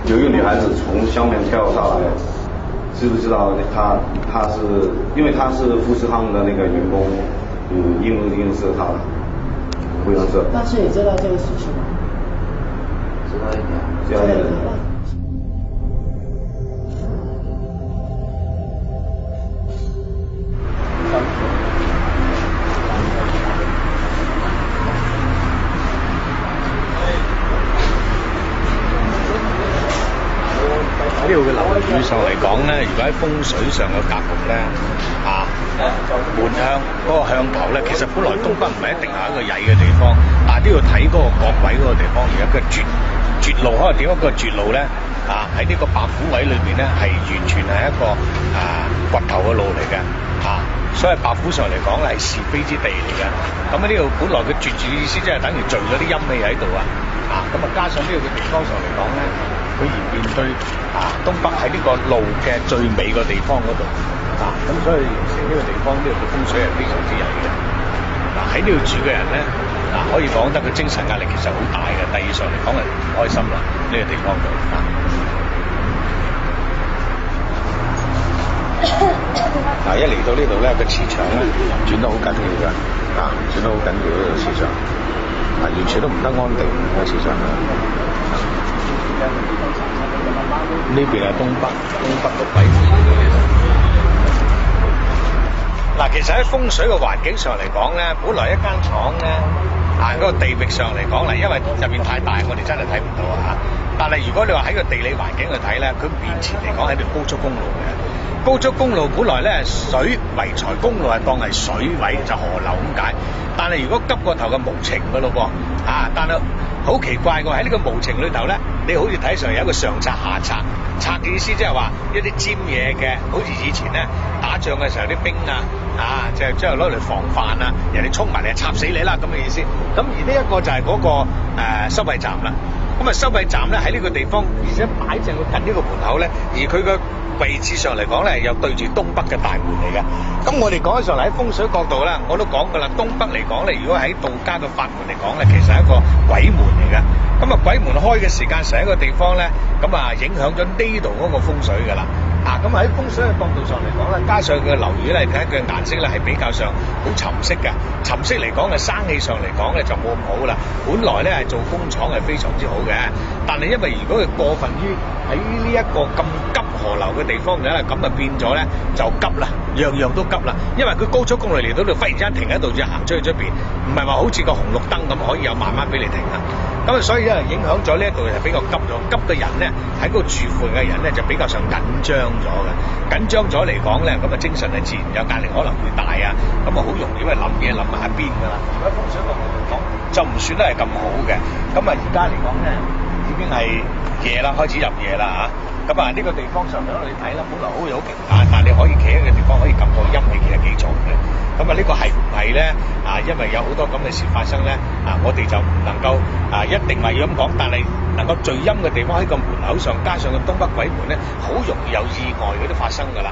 有一个女孩子从上面跳下来，知不知道她是因为她是富士康的那个员工，应是她的，不认识。当时你知道这个事情吗？知道一点，知道一点。呢度嘅樓宇上嚟講咧，如果喺風水上嘅格局咧，門向嗰個向頭咧，其實本來東北唔係一定係一個曳嘅地方，但係都要睇嗰個角位嗰個地方。而家嘅絕路可能點一個絕路咧？喺呢個白虎位裏邊咧，係完全係一個掘頭嘅路嚟嘅，所以白虎上嚟講咧係是非之地嚟嘅。咁呢度本來嘅絕住意思即係等於聚咗啲陰氣喺度咁加上呢度嘅地方上嚟講咧，佢而面對東北喺呢個路嘅最尾個地方嗰度，咁所以形成呢個地方呢度嘅風水係非常之曳嘅。喺呢度住嘅人咧，可以講得佢精神壓力其實好大嘅。第二上嚟講係唔開心啦，呢個地方度一嚟到呢度咧，個磁場咧轉得好緊要嘅，轉得好緊要呢個磁場，完全都唔得安定個磁場。呢邊係東北個鬼門。其實喺風水嘅環境上嚟講咧，本來一間廠咧，嗰個地域上嚟講因為入面太大，我哋真係睇唔到但係如果你話喺個地理環境去睇咧，佢面前嚟講係條高速公路嘅。高速公路本來咧水為財，公路係當係水位就河流咁解。但係如果急過頭嘅無情嘅咯喎，但係好奇怪喎，喺呢個無情裏頭咧，你好似睇上有一個上策下策。策嘅意思即係話一啲尖嘢嘅，好似以前咧打仗嘅時候啲兵即係將攞嚟防範人哋衝埋嚟插死你啦咁嘅意思。咁而呢一個就係嗰個收費站啦。咁收費站咧喺呢個地方，而且擺正佢近呢個門口咧，而佢嘅位置上嚟講咧，又對住東北嘅大門嚟嘅。咁我哋講起上嚟喺風水角度咧，我都講㗎啦，東北嚟講咧，如果喺道家嘅法門嚟講咧，其實係一個鬼門嚟嘅。咁鬼門開嘅時間成一個地方咧，咁影響咗呢度嗰個風水㗎啦。咁喺風水嘅角度上嚟講咧，加上佢嘅樓宇咧，睇佢嘅顏色咧係比較上好沉色嘅。沉色嚟講嘅生氣上嚟講咧就冇咁好啦。本來咧係做工廠係非常之好嘅，但係因為如果佢過分於喺呢一個咁急河流嘅地方咧，咁變咗咧就急啦，樣樣都急啦。因為佢高速公路嚟到度，忽然之間停喺度就行出去出邊，唔係話好似個紅綠燈咁可以有慢慢俾你停咁所以咧影響咗呢一度係比較急咗，急嘅人咧喺嗰度住附嘅人咧就比較上緊張咗嘅，緊張咗嚟講咧，咁精神係自然有壓力可能會大咁好容易因為諗嘢諗埋一邊㗎啦。如果風水角度嚟講就唔算得係咁好嘅，而家嚟講咧已經係夜啦，開始入夜啦咁呢個地方上嚟你睇啦，本來好有勁但你可以企喺個地方可以感覺陰氣其實幾重嘅。呢個係唔係咧？因為有好多咁嘅事發生咧，我哋就唔能夠一定話要咁講，但係能夠聚陰嘅地方喺個門口上，加上個東北鬼門咧，好容易有意外嗰啲發生㗎啦。